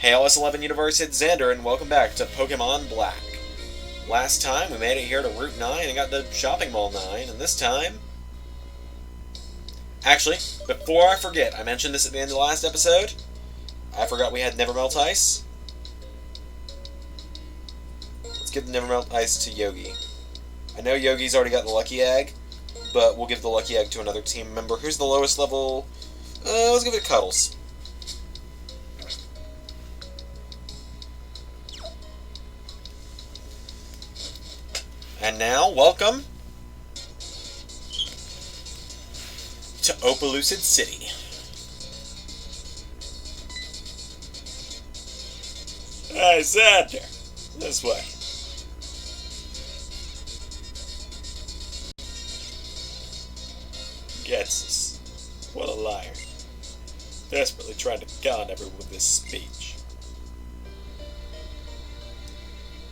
Hey LS11 Universe, it's Xander, and welcome back to Pokemon Black. Last time, we made it here to Route 9 and got to Shopping Mall 9, and this time... Actually, before I forget, I mentioned this at the end of the last episode. I forgot we had Nevermelt Ice. Let's give the Nevermelt Ice to Yogi. I know Yogi's already got the Lucky Egg, but we'll give the Lucky Egg to another team member. Who's the lowest level? Let's give it to Cuddles. And now, welcome to Opelucid City. Hey, Xander. This way. Gets us. What a liar. Desperately trying to con everyone with this speech.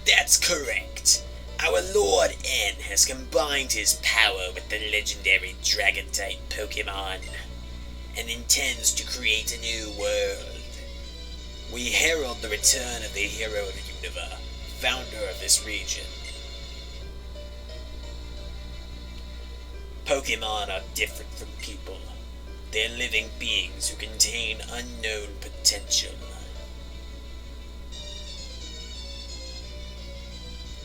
That's correct. Our Lord N has combined his power with the legendary Dragon-type Pokemon and intends to create a new world. We herald the return of the hero of Unova, founder of this region. Pokemon are different from people. They're living beings who contain unknown potential.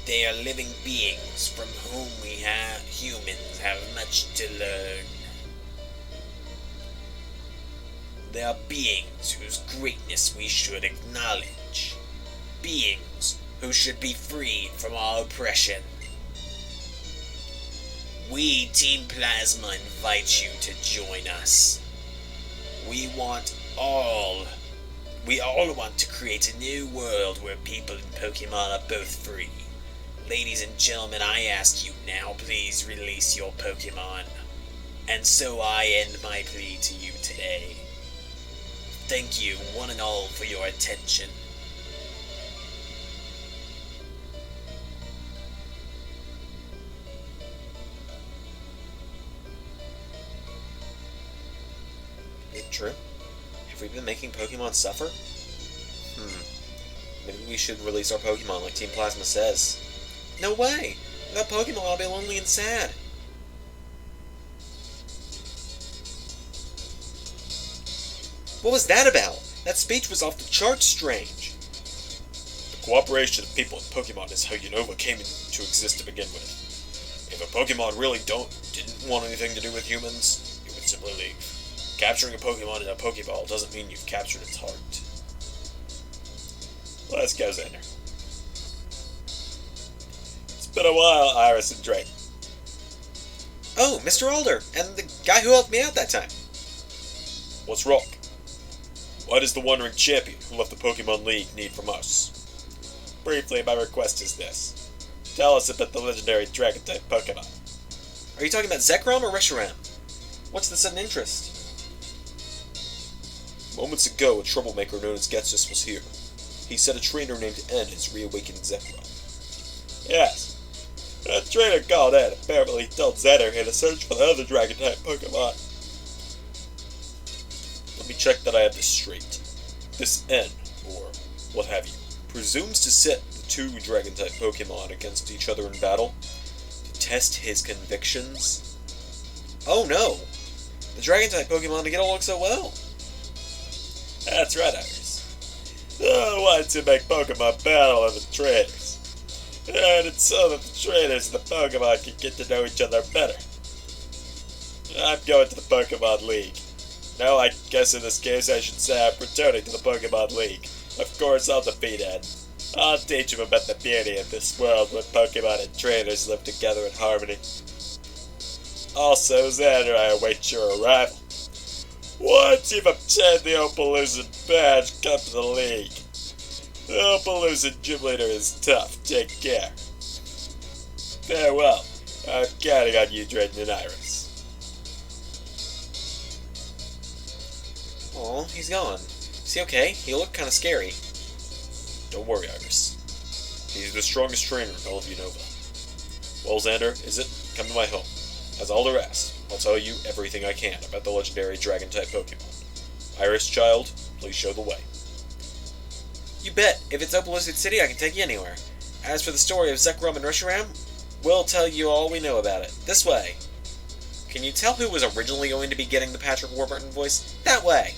They are living beings from whom humans have much to learn. They are beings whose greatness we should acknowledge. Beings who should be freed from our oppression. We, Team Plasma, invite you to join us. We all want to create a new world where people and Pokemon are both free. Ladies and gentlemen, I ask you now, please release your Pokemon. And so I end my plea to you today. Thank you, one and all, for your attention. Is it true? Have we been making Pokemon suffer? Maybe we should release our Pokemon like Team Plasma says. No way! Without Pokemon, I'll be lonely and sad. What was that about? That speech was off the charts strange. The cooperation of people and Pokemon is how Unova came into existence to begin with. If a Pokemon really didn't want anything to do with humans, it would simply leave. Capturing a Pokemon in a Pokeball doesn't mean you've captured its heart. Let's go, Xander. Been a while, Iris and Drake. Oh, Mr. Alder, and the guy who helped me out that time. What's wrong? What does the Wandering Champion who left the Pokemon League need from us? Briefly, my request is this. Tell us about the legendary Dragon-type Pokemon. Are you talking about Zekrom or Reshiram? What's the sudden interest? Moments ago, a troublemaker known as Getsus was here. He said a trainer named N has reawakened Zekrom. Yes. A trainer called Ed apparently told Xander he had to search for the other Dragon-type Pokemon. Let me check that I have this straight. This N, or what have you, presumes to set the two Dragon-type Pokemon against each other in battle to test his convictions. Oh no! The Dragon-type Pokemon to get along so well. That's right, Iris. The ones who make Pokemon battle are the trainers. And it's so that the trainers and the Pokemon can get to know each other better. I'm going to the Pokemon League. No, I guess in this case I should say I'm returning to the Pokemon League. Of course I'll defeat Ed. I'll teach him about the beauty of this world where Pokemon and trainers live together in harmony. Also, Xander, I await your arrival. Once you've obtained the Opelucid badge, come to the League. The Opelucid gym leader is tough. Take care. Farewell. I'm counting on you, Drayton and Iris. Aw, he's gone. Is he okay? He looked kinda scary. Don't worry, Iris. He's the strongest trainer in all of Unova. Well, Xander, is it? Come to my home. As Alder asked, I'll tell you everything I can about the legendary Dragon-type Pokemon. Iris, child, please show the way. You bet. If it's Opaloosa City, I can take you anywhere. As for the story of Zekrom and Reshiram, we'll tell you all we know about it. This way. Can you tell who was originally going to be getting the Patrick Warburton voice? That way.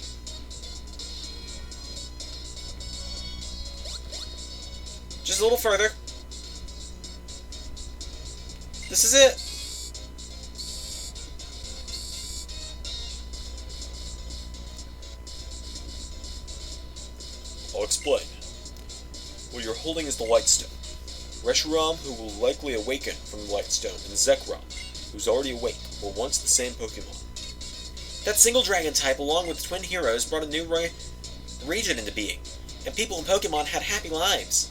Just a little further. This is it. I'll explain. What you're holding is the Lightstone. Reshiram, who will likely awaken from the Lightstone, and Zekrom, who's already awake, were once the same Pokemon. That single dragon type, along with the twin heroes, brought a new region into being, and people and Pokemon had happy lives.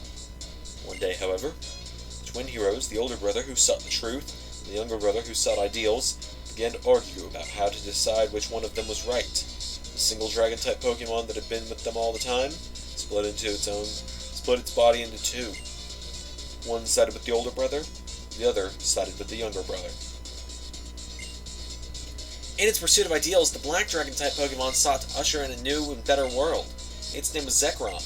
One day, however, the twin heroes, the older brother who sought the truth, and the younger brother who sought ideals, began to argue about how to decide which one of them was right. The single dragon-type Pokemon that had been with them all the time split its body into two. One sided with the older brother, the other sided with the younger brother. In its pursuit of ideals, the black dragon-type Pokemon sought to usher in a new and better world. Its name was Zekrom.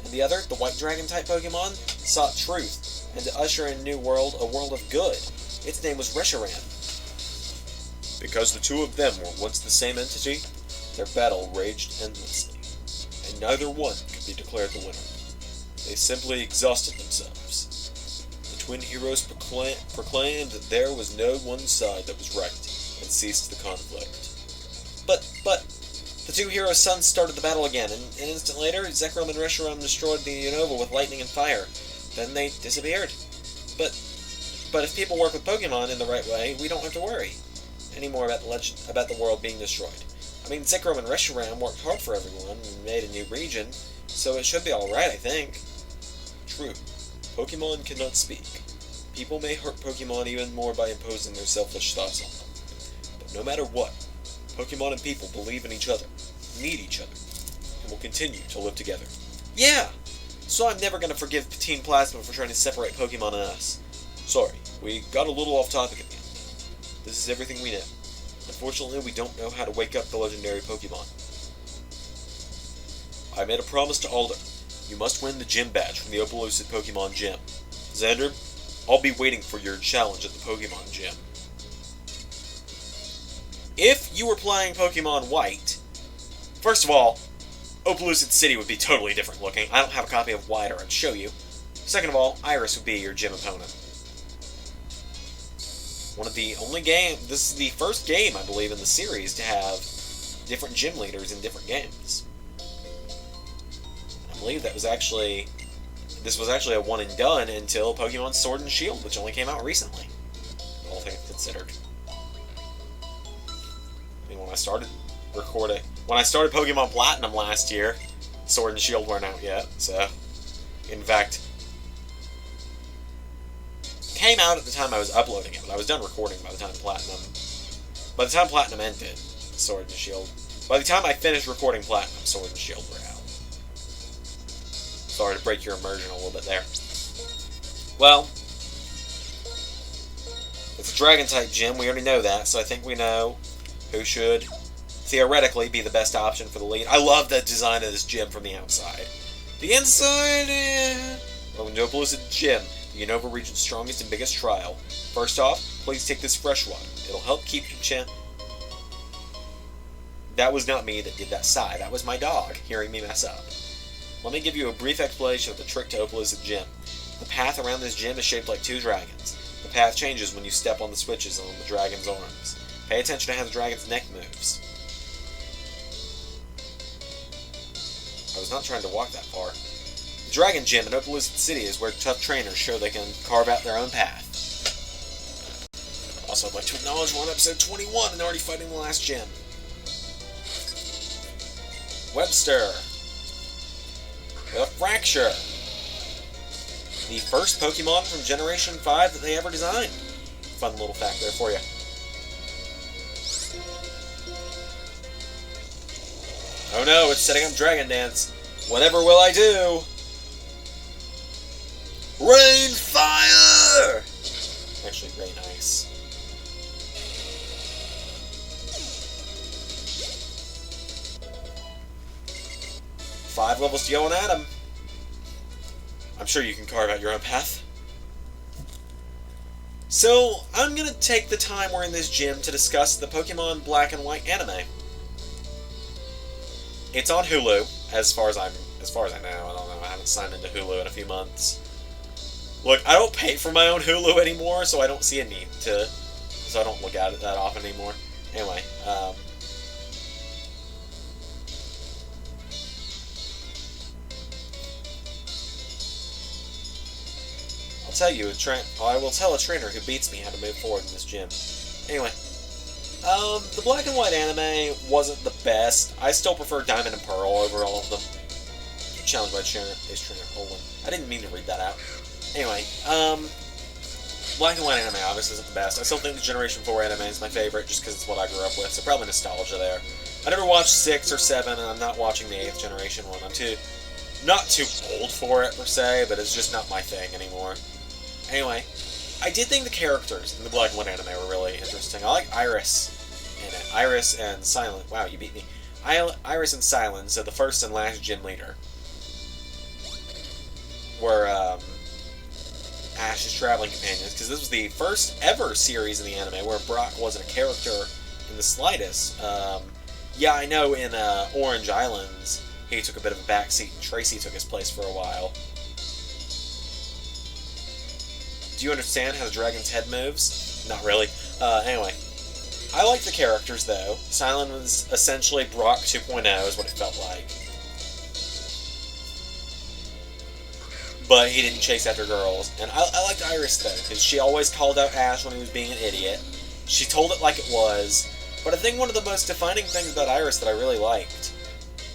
And the other, the white dragon-type Pokemon, sought truth, and to usher in a new world, a world of good. Its name was Reshiram. Because the two of them were once the same entity, their battle raged endlessly, and neither one could be declared the winner. They simply exhausted themselves. The twin heroes proclaimed that there was no one side that was right, and ceased the conflict. But, the two heroes' sons started the battle again, and an instant later, Zekrom and Reshiram destroyed the Unova with lightning and fire. Then they disappeared. But if people work with Pokemon in the right way, we don't have to worry anymore about the world being destroyed. I mean, Zekrom and Reshiram worked hard for everyone and made a new region, so it should be alright, I think. True. Pokemon cannot speak. People may hurt Pokemon even more by imposing their selfish thoughts on them. But no matter what, Pokemon and people believe in each other, need each other, and will continue to live together. Yeah! So I'm never gonna forgive Team Plasma for trying to separate Pokemon and us. Sorry, we got a little off topic at the end. This is everything we know. Unfortunately, we don't know how to wake up the legendary Pokemon. I made a promise to Alder. You must win the gym badge from the Opaloosa Pokemon Gym. Xander, I'll be waiting for your challenge at the Pokemon Gym. If you were playing Pokemon White, first of all, Opaloosa City would be totally different looking. I don't have a copy of White, or I'd show you. Second of all, Iris would be your gym opponent. One of the only this is the first game, I believe, in the series to have different gym leaders in different games. I believe this was actually a one and done until Pokemon Sword and Shield, which only came out recently, all things considered. I mean, when I started Pokemon Platinum last year, Sword and Shield weren't out yet, so, in fact, came out at the time I was uploading it, but I was done recording by the time Platinum ended, Sword and Shield. By the time I finished recording Platinum, Sword and Shield were out. Sorry to break your immersion a little bit there. Well, it's a Dragon-type gym, we already know that, so I think we know who should theoretically be the best option for the lead. I love the design of this gym from the outside. The inside, Welcome to Opaloosa Gym, the Unova region's strongest and biggest trial. First off, please take this fresh water. It'll help keep you That was not me that did that sigh. That was my dog hearing me mess up. Let me give you a brief explanation of the trick to Opaloosa Gym. The path around this gym is shaped like two dragons. The path changes when you step on the switches on the dragon's arms. Pay attention to how the dragon's neck moves. I was not trying to walk that far. The Dragon Gym in Opaloosa City is where tough trainers show they can carve out their own path. Also, I'd like to acknowledge we're on episode 21 and already fighting the last gym. Webster. With a Fracture. The first Pokemon from Generation 5 that they ever designed. Fun little fact there for you. Oh no, it's setting up Dragon Dance. Whatever will I do? Rain Fire! Actually, Rain Ice. Five levels to go on Adam. I'm sure you can carve out your own path. So, I'm gonna take the time we're in this gym to discuss the Pokemon Black and White anime. It's on Hulu, as far as I know. I don't know. I haven't signed into Hulu in a few months. Look, I don't pay for my own Hulu anymore, so I don't see a need to. So I don't look at it that often anymore. Anyway, I'll tell you, I will tell a trainer who beats me how to move forward in this gym. Anyway, the Black and White anime wasn't the best. I still prefer Diamond and Pearl over all of them. Challenged by Ace Trainer Olin. I didn't mean to read that out. Anyway, Black and White anime obviously isn't the best. I still think the Generation 4 anime is my favorite just because it's what I grew up with, so probably nostalgia there. I never watched 6 or 7, and I'm not watching the 8th generation one. I'm not too old for it per se, but it's just not my thing anymore. Anyway, I did think the characters in the Black and White anime were really interesting. I like Iris in it. Iris and Silent. Wow, you beat me. Iris and Silent, so the first and last gym leader, were Ash's traveling companions, because this was the first ever series in the anime where Brock wasn't a character in the slightest. Yeah, I know in Orange Islands he took a bit of a backseat and Tracy took his place for a while. Do you understand how the dragon's head moves? Not really. Anyway. I like the characters, though. Silent was essentially Brock 2.0 is what it felt like. But he didn't chase after girls. And I liked Iris, though, because she always called out Ash when he was being an idiot. She told it like it was. But I think one of the most defining things about Iris that I really liked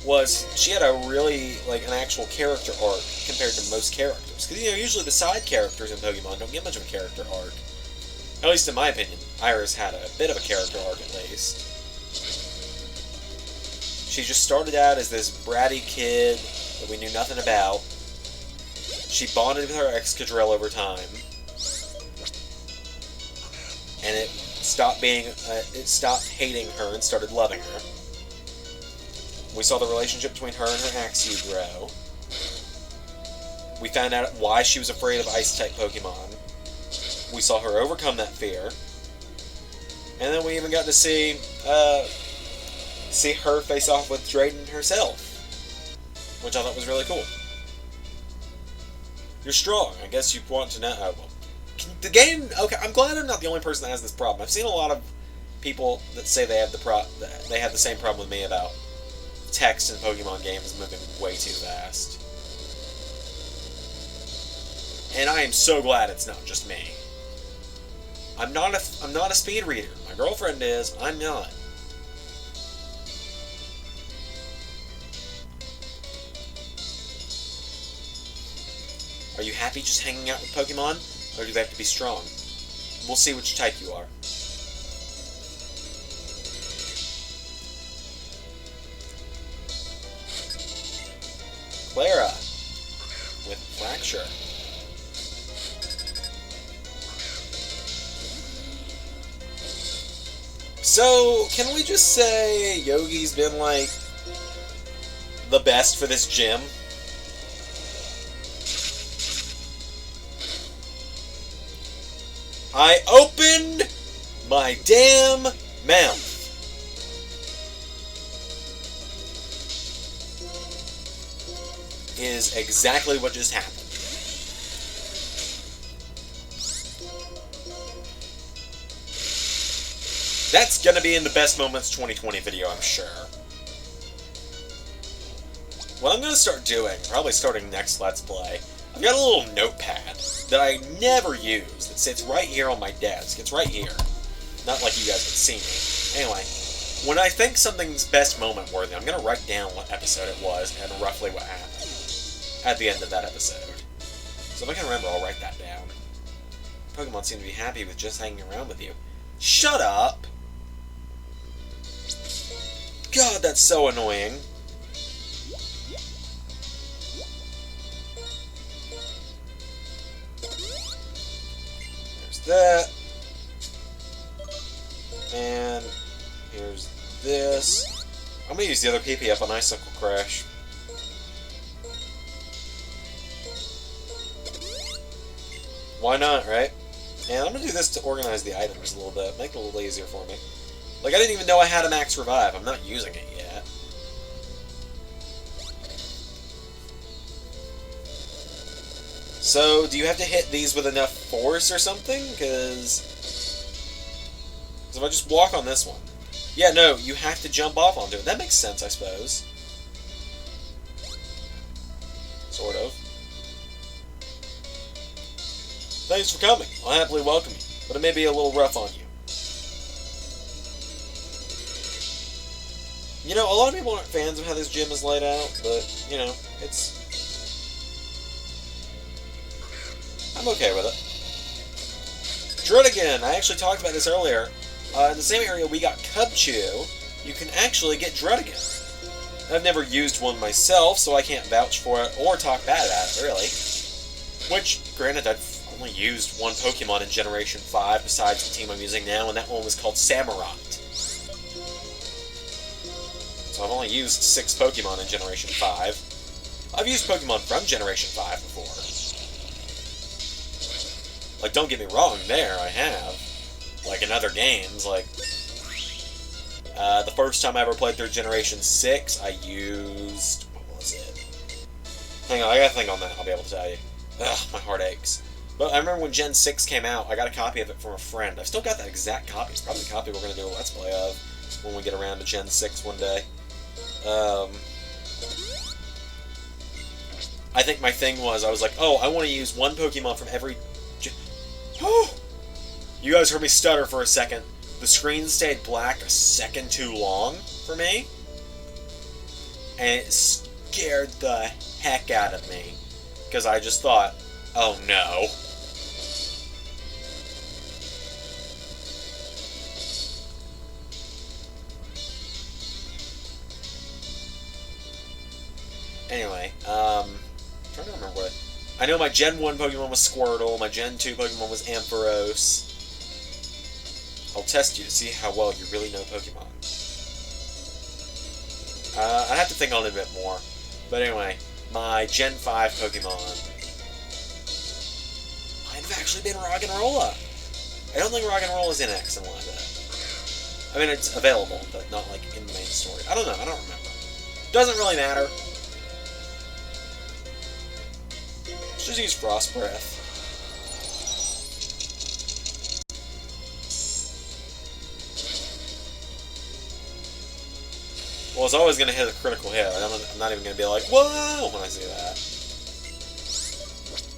was she had a really, an actual character arc compared to most characters. Because, usually the side characters in Pokemon don't get much of a character arc. At least in my opinion. Iris had a bit of a character arc, at least. She just started out as this bratty kid that we knew nothing about. She bonded with her Excadrill over time. And it stopped hating her and started loving her. We saw the relationship between her and her Axew grow. We found out why she was afraid of Ice-type Pokemon. We saw her overcome that fear. And then we even got to see her face off with Drayden herself. Which I thought was really cool. You're strong. I guess you want to know. Oh, well. The game. Okay, I'm glad I'm not the only person that has this problem. I've seen a lot of people that say they have the same problem with me about text in Pokemon games moving way too fast. And I am so glad it's not just me. I'm not a speed reader. My girlfriend is. I'm not. Are you happy just hanging out with Pokemon, or do they have to be strong? We'll see which type you are. Clara with Fracture. So, can we just say Yogi's been, the best for this gym? I opened my damn mouth. Is exactly what just happened. That's gonna be in the Best Moments 2020 video, I'm sure. What I'm gonna start doing, probably starting next Let's Play, I've got a little notepad that I never use that sits right here on my desk. It's right here. Not like you guys can see me. Anyway, when I think something's best moment worthy, I'm gonna write down what episode it was and roughly what happened at the end of that episode. So if I can remember, I'll write that down. Pokemon seem to be happy with just hanging around with you. Shut up! God, that's so annoying. There's that. And here's this. I'm gonna use the other PP up on Icicle Crash. Why not, right? And I'm gonna do this to organize the items a little bit, make it a little easier for me. Like, I didn't even know I had a max revive. I'm not using it yet. So, do you have to hit these with enough force or something? Because if I just walk on this one... Yeah, no, you have to jump off onto it. That makes sense, I suppose. Sort of. Thanks for coming. I'll happily welcome you, but it may be a little rough on you. You know, a lot of people aren't fans of how this gym is laid out, but, you know, it's... I'm okay with it. Drudigan! I actually talked about this earlier. In the same area we got Cubchew, you can actually get Drudigan. I've never used one myself, so I can't vouch for it or talk bad about it, really. Which, granted, I've only used one Pokemon in Generation 5 besides the team I'm using now, and that one was called Samurott. So I've only used 6 Pokemon in Generation 5. I've used Pokemon from Generation 5 before. Like, don't get me wrong, there, I have. Like, in other games, like... the first time I ever played through Generation 6, I used... What was it? Hang on, I gotta think on that, I'll be able to tell you. Ugh, my heart aches. But I remember when Gen 6 came out, I got a copy of it from a friend. I've still got that exact copy. It's probably the copy we're gonna do a Let's Play of when we get around to Gen 6 one day. I think my thing was, I was like, oh, I want to use one Pokemon from every... You guys heard me stutter for a second. The screen stayed black a second too long for me. And it scared the heck out of me. Because I just thought, oh no. Anyway, trying to remember what... I know my Gen 1 Pokemon was Squirtle, my Gen 2 Pokemon was Ampharos. I'll test you to see how well you really know Pokemon. I'd have to think on it a bit more. But anyway, my Gen 5 Pokemon might have actually been Roggenrola. I don't think Roggenrola's in X and Y that. I mean, it's available, but not like in the main story. I don't know, I don't remember. Doesn't really matter. Let's just use Frost Breath. Well, it's always going to hit a critical hit. I'm not even going to be like, whoa, when I see that.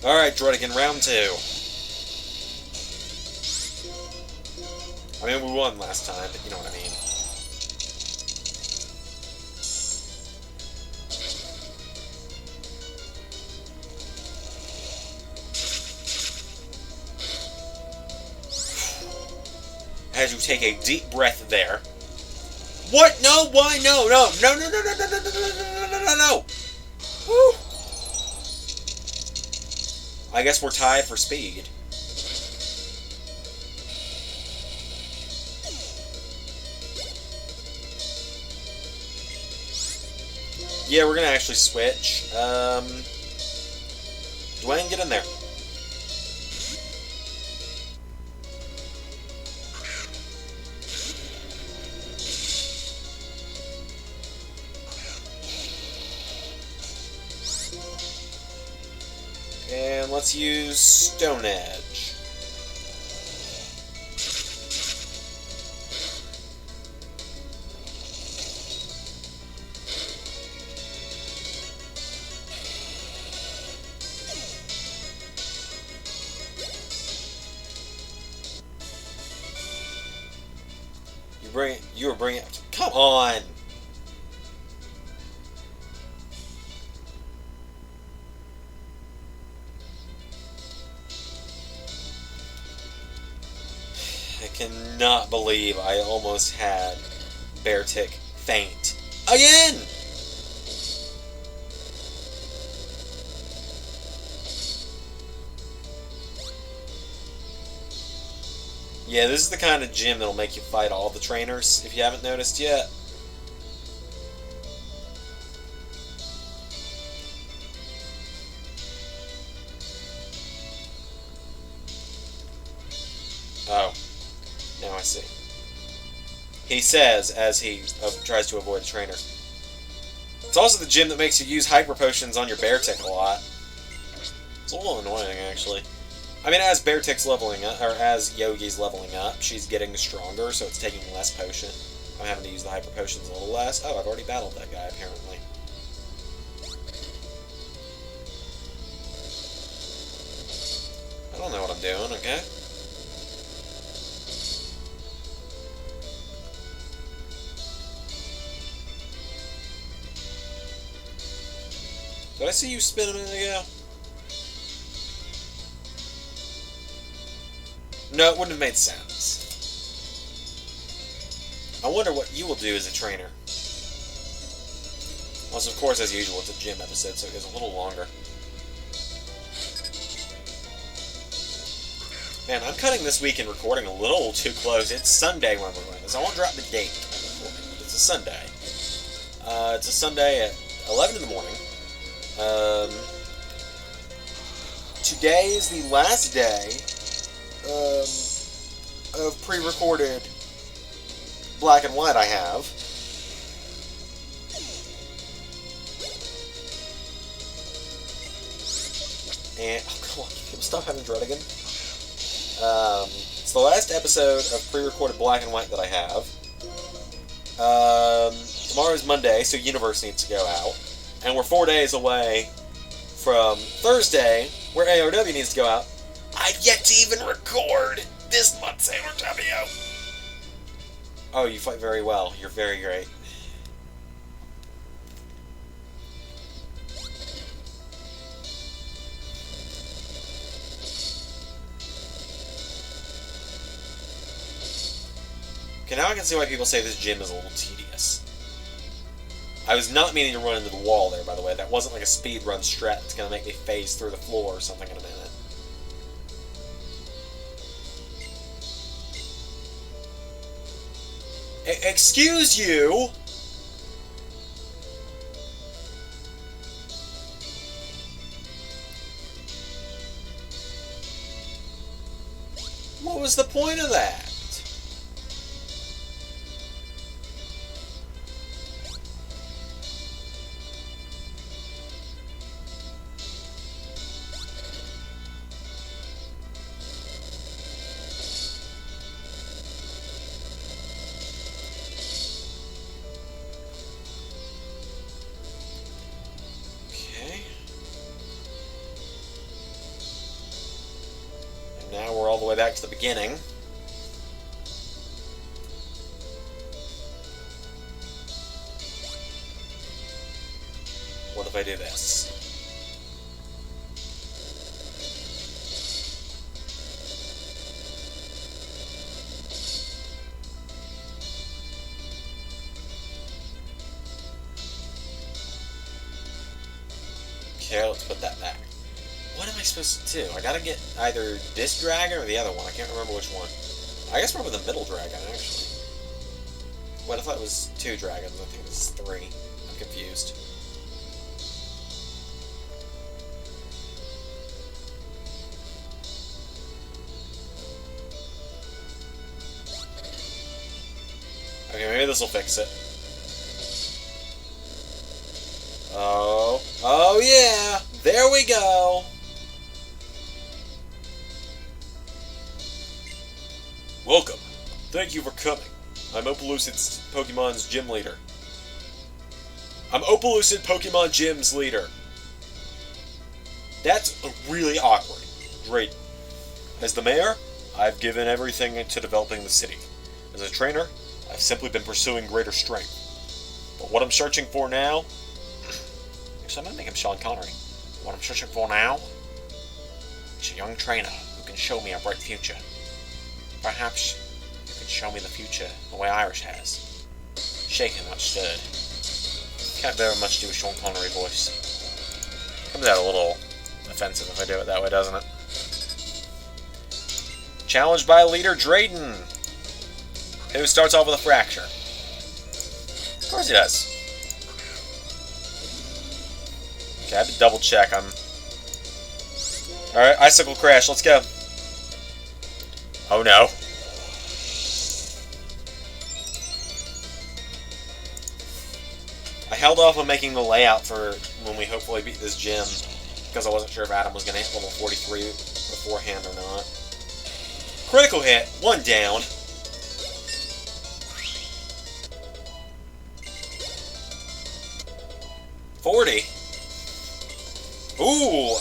Alright, Drudigan, round 2. I mean, we won last time, but you know what I mean. As you take a deep breath there. What? No, why? No, no, no, no, no, no, no, no, no, no, no, no, no. Whew. I guess we're tied for speed. Yeah, we're gonna actually switch. Dwayne, get in there. And let's use Stone Edge. You were bringing it. Come on. I cannot believe I almost had Beartic faint. Again! Yeah, this is the kind of gym that'll make you fight all the trainers, if you haven't noticed yet. Oh, now I see. He says as he tries to avoid a trainer. It's also the gym that makes you use hyper potions on your Beartic a lot. It's a little annoying, actually. I mean, as Beartic's leveling up, or as Yogi's leveling up, she's getting stronger, so it's taking less potion. I'm having to use the hyper potions a little less. Oh, I've already battled that guy, apparently. I don't know what I'm doing, okay? Did I see you spin a minute ago? No, it wouldn't have made sense. I wonder what you will do as a trainer. Also, of course, as usual, it's a gym episode, so it goes a little longer. Man, I'm cutting this week and recording a little too close. It's Sunday when we're doing this. I won't drop the date I'm recording, but it's a Sunday. It's a Sunday at 11 in the morning. Today is the last day of pre-recorded black and white I have. And, oh, come on, can you stop having dread again? It's the last episode of pre-recorded black and white that I have. Tomorrow's Monday, so Universe needs to go out. And we're 4 days away from Thursday, where AOW needs to go out. I've yet to even record this month's AOW. Oh, you fight very well. You're very great. Okay, now I can see why people say this gym is a little tedious. I was not meaning to run into the wall there, by the way. That wasn't like a speedrun strat that's going to make me phase through the floor or something in a minute. Excuse you? What was the point of that? Now we're all the way back to the beginning. What if I do this? Okay, let's put that back. What am I supposed to do? I gotta get either this dragon or the other one. I can't remember which one. I guess probably the middle dragon, actually. What, I thought it was 2 dragons. I think this is 3. I'm confused. Okay, maybe this will fix it. Oh. Oh, yeah! There we go! Welcome. Thank you for coming. I'm Opalucid's Pokemon's gym leader. I'm Opalucid Pokemon Gym's leader. That's really awkward. Great. As the mayor, I've given everything to developing the city. As a trainer, I've simply been pursuing greater strength. But what I'm searching for now... Actually, I'm going to make him Sean Connery. What I'm searching for now is a young trainer who can show me a bright future. Perhaps you can show me the future the way Irish has. Shaken, not stirred. Can't very much do a Sean Connery voice. Comes out a little offensive if I do it that way, doesn't it? Challenged by leader Drayden, who starts off with a fracture. Of course he does. Okay, I had to double check. Alright, Icicle Crash, let's go. Oh no. I held off on making the layout for when we hopefully beat this gym, because I wasn't sure if Adam was going to hit level 43 beforehand or not. Critical hit, 1 down. $40. Ooh,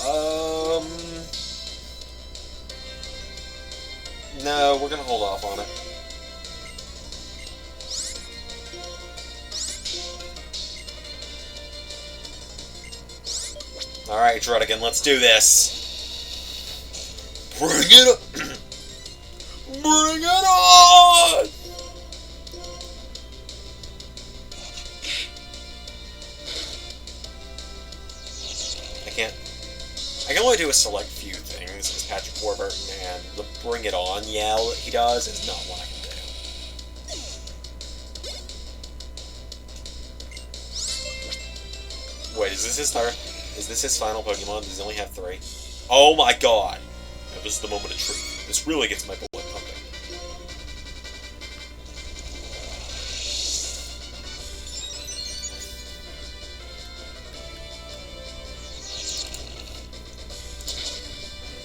no, we're gonna hold off on it. Alright, Druddigan, let's do this. Bring it up! Bring it on! I can only do a select few things as Patrick Warburton, and the bring it on yell he does is not what I can do. Wait, is this his third? Is this his final Pokemon? Does he only have 3? Oh my god! Now this is the moment of truth. This really gets my blood pumping.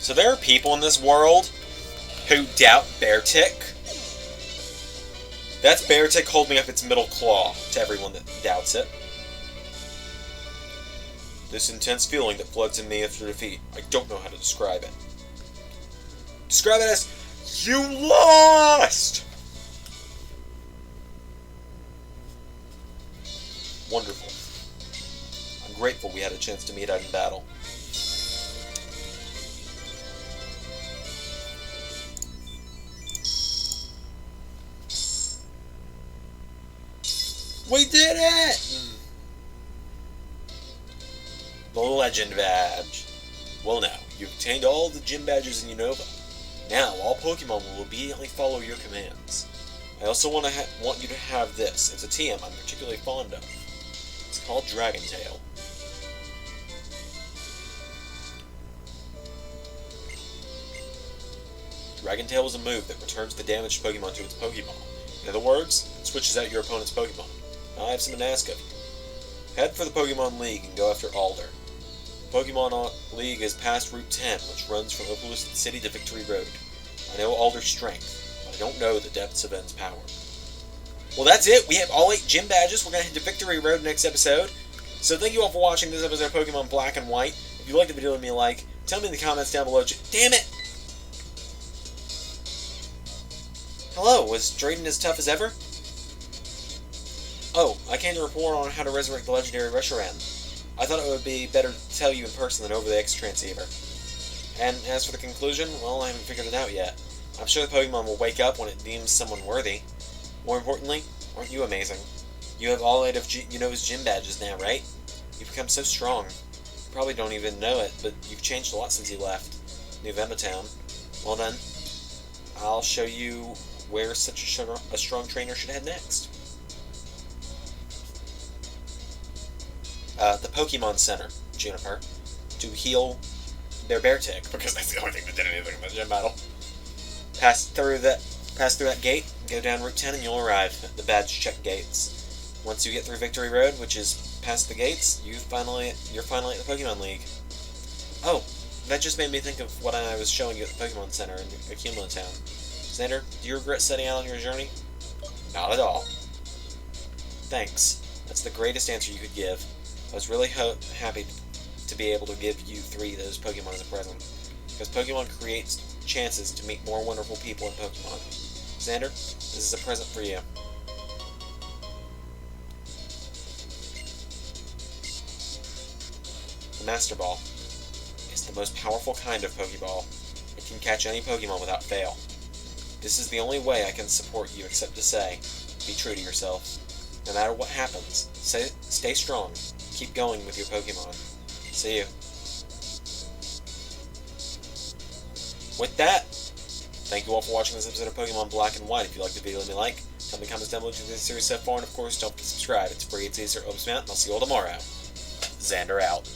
So there are people in this world who doubt Beartic. That's Beartic holding up its middle claw to everyone that doubts it. This intense feeling that floods in me after defeat. I don't know how to describe it. Describe it as, you lost! Wonderful. I'm grateful we had a chance to meet out in battle. We did it! The Legend Badge. Well now, you've obtained all the gym badges in Unova. Now, all Pokemon will obediently follow your commands. I also want you to have this. It's a TM I'm particularly fond of. It's called Dragon Tail. Dragon Tail is a move that returns the damaged Pokemon to its Pokeball. In other words, it switches out your opponent's Pokemon. Now I have something to ask of you. Head for the Pokemon League and go after Alder. The Pokemon League is past Route 10, which runs from Opalist City to Victory Road. I know Alder's strength, but I don't know the depths of N's power. Well, that's it. We have all 8 gym badges. We're going to head to Victory Road next episode. So thank you all for watching this episode of Pokemon Black and White. If you liked the video, leave me a like. Tell me in the comments down below. Damn it! Hello, was Drayden as tough as ever? Oh, I came to report on how to resurrect the legendary Reshiram. I thought it would be better to tell you in person than over the X-Transceiver. And as for the conclusion, well, I haven't figured it out yet. I'm sure the Pokemon will wake up when it deems someone worthy. More importantly, aren't you amazing? You have all 8 of Unova's gym badges now, right? You've become so strong. You probably don't even know it, but you've changed a lot since you left New Vemba Town. Well then, I'll show you where such a strong trainer should head next. The Pokemon Center, Juniper, to heal their Beartic, because that's the only thing that did anything in the gym battle. Pass through that gate, go down Route 10, and you'll arrive at the badge check gates. Once you get through Victory Road, which is past the gates, you're finally at the Pokemon League. Oh, that just made me think of what I was showing you at the Pokemon Center in Akuma Town. Xander, do you regret setting out on your journey? Not at all. Thanks. That's the greatest answer you could give. I was really happy to be able to give you 3 of those Pokemon as a present. Because Pokemon creates chances to meet more wonderful people in Pokemon. Xander, this is a present for you. The Master Ball is the most powerful kind of Pokeball. It can catch any Pokemon without fail. This is the only way I can support you except to say, be true to yourself. No matter what happens, stay strong. Keep going with your Pokemon. See you. With that, thank you all for watching this episode of Pokemon Black and White. If you liked the video, let me like. Tell me in the comments down below what you think of this series so far, and of course, don't forget to subscribe. It's free, it's easy, open mount, and I'll see you all tomorrow. Xander out.